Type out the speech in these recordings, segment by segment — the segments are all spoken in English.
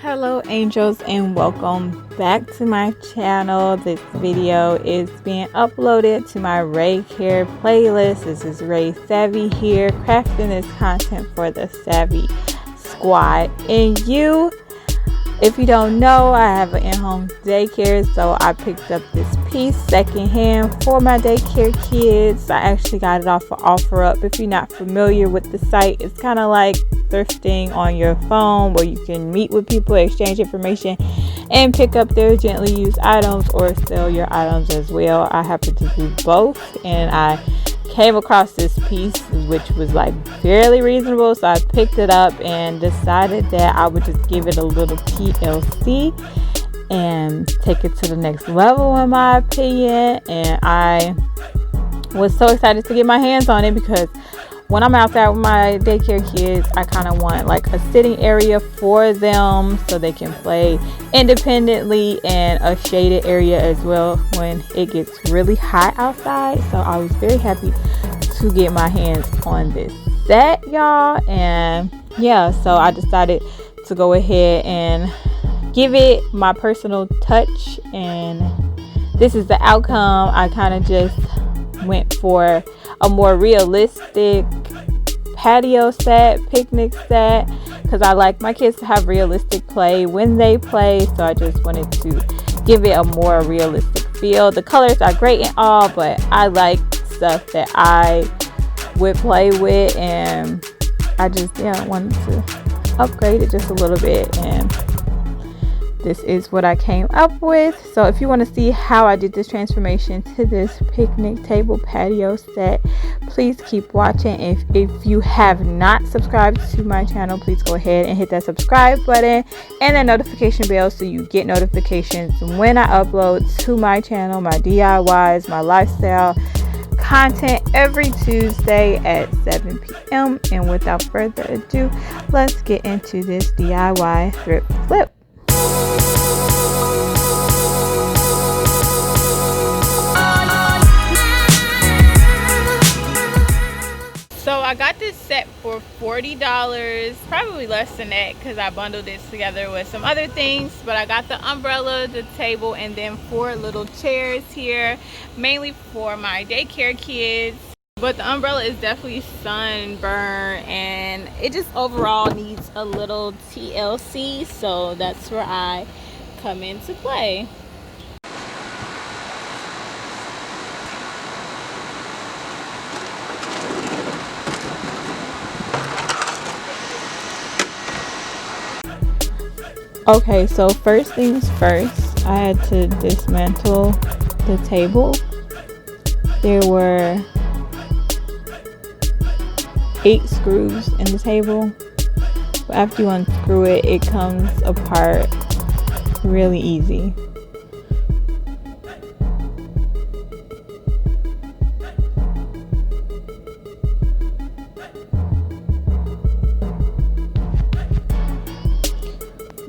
Hello angels, and welcome back to my channel. This video is being uploaded to my Ray Care playlist. This is Ray Savvy here, crafting this content for the Savvy Squad. And if you don't know, I have an in-home daycare, so I picked up this piece secondhand for my daycare kids. I actually got it off of OfferUp. If you're not familiar with the site, it's kind of like thrifting on your phone, where you can meet with people, exchange information, and pick up their gently used items or sell your items as well. I happen to do both, and I came across this piece which was like fairly reasonable, so I picked it up and decided that I would just give it a little TLC and take it to the next level, in my opinion. And I was so excited to get my hands on it because when I'm outside with my daycare kids, I kind of want like a sitting area for them so they can play independently, and a shaded area as well when it gets really hot outside. So I was very happy to get my hands on this set, y'all. And yeah, so I decided to go ahead and give it my personal touch, and this is the outcome. I kind of just went for a more realistic patio set, picnic set, because I like my kids to have realistic play when they play, so I just wanted to give it a more realistic feel. The colors are great and all, but I like stuff that I would play with, and I just wanted to upgrade it just a little bit, and this is what I came up with. So if you want to see how I did this transformation to this picnic table patio set, please keep watching. If you have not subscribed to my channel, please go ahead and hit that subscribe button and that notification bell so you get notifications when I upload to my channel, my DIYs, my lifestyle content every Tuesday at 7 p.m. And without further ado, let's get into this DIY thrift flip. So I got this set for $40, probably less than that because I bundled it together with some other things. But I got the umbrella, the table, and then 4 little chairs here, mainly for my daycare kids. But the umbrella is definitely sunburn, and it just overall needs a little TLC, so that's where I come into play. Okay, so first things first, I had to dismantle the table. There were 8 screws in the table, but after you unscrew it, it comes apart really easy.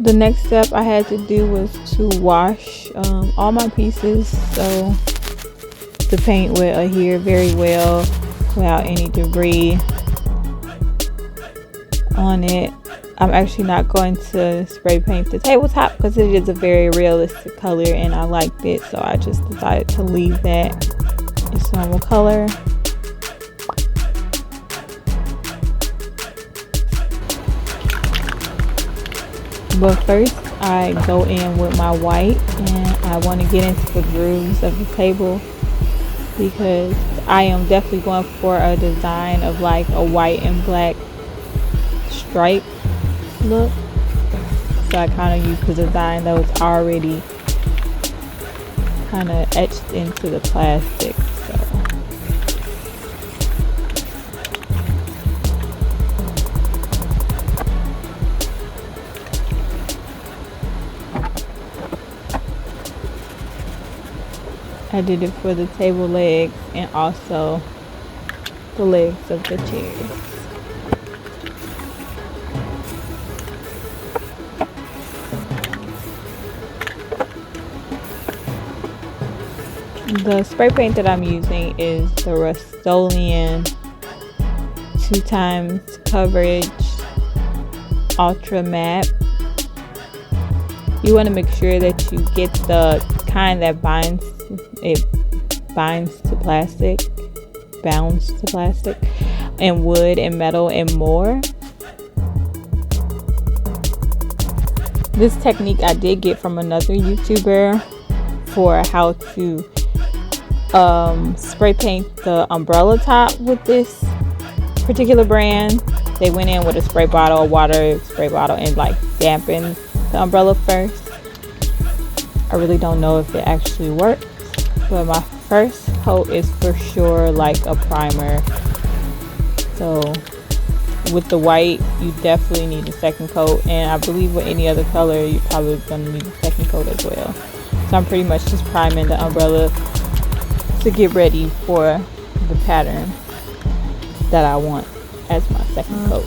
The next step I had to do was to wash all my pieces so the paint would adhere very well without any debris on it. I'm actually not going to spray paint the tabletop because it is a very realistic color and I liked it, so I just decided to leave that its normal color. But first I go in with my white, and I want to get into the grooves of the table because I am definitely going for a design of like a white and black stripe look. So I kind of use the design that was already kind of etched into the plastic. So I did it for the table legs and also the legs of the chairs. The spray paint that I'm using is the Rust-Oleum 2x coverage ultra matte You want to make sure that you get the kind that bounds to plastic and wood and metal and more. This technique I did get from another YouTuber for how to spray paint the umbrella top with this particular brand. They went in with a spray bottle, a water spray bottle, and like dampened the umbrella first. I really don't know if it actually works, but my first coat is for sure like a primer. So with the white, you definitely need a second coat, and I believe with any other color, you're probably going to need a second coat as well. So I'm pretty much just priming the umbrella to get ready for the pattern that I want as my second coat.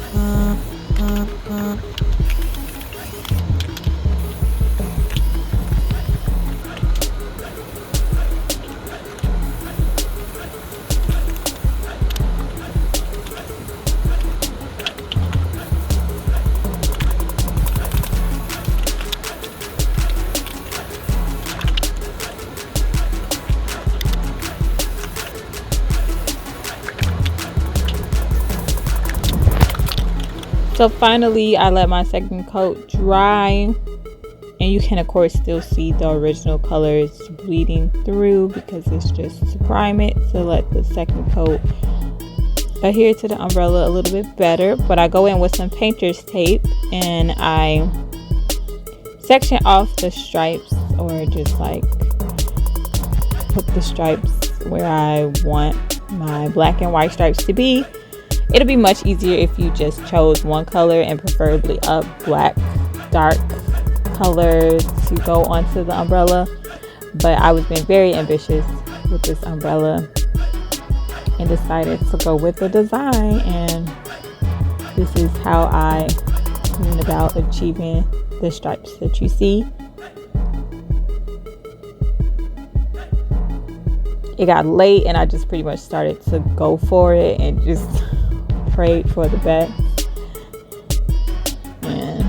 So finally, I let my second coat dry, and you can of course still see the original colors bleeding through because it's just to prime it to let the second coat adhere to the umbrella a little bit better. But I go in with some painter's tape and I section off the stripes, or just like put the stripes where I want my black and white stripes to be. It'll be much easier if you just chose one color, and preferably a black dark color to go onto the umbrella. But I was being very ambitious with this umbrella and decided to go with the design, and this is how I went about achieving the stripes that you see. It got late and I just pretty much started to go for it and just prayed for the best, and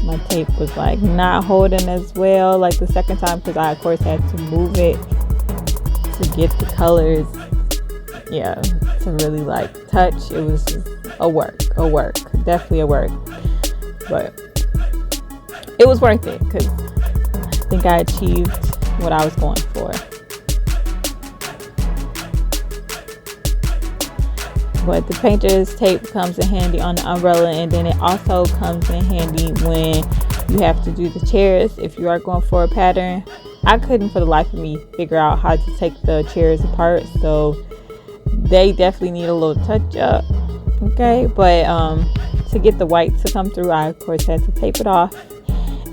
my tape was like not holding as well like the second time, because I of course had to move it to get the colors to really like touch. It was just a work, definitely a work, but it was worth it because I think I achieved what I was going for. But the painter's tape comes in handy on the umbrella, and then it also comes in handy when you have to do the chairs if you are going for a pattern. I couldn't for the life of me figure out how to take the chairs apart, so they definitely need a little touch up. Okay, but to get the white to come through, I of course had to tape it off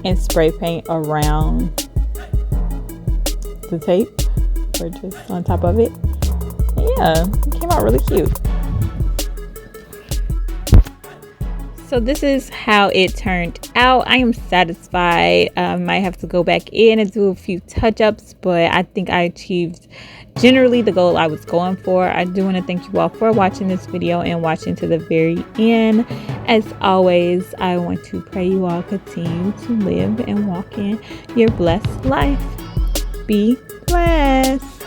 and spray paint around the tape, or just on top of it. And yeah, it came out really cute. So this is how it turned out. I am satisfied. Might have to go back in and do a few touch-ups, but I think I achieved generally the goal I was going for. I do want to thank you all for watching this video and watching to the very end. As always, I want to pray you all continue to live and walk in your blessed life. Be blessed.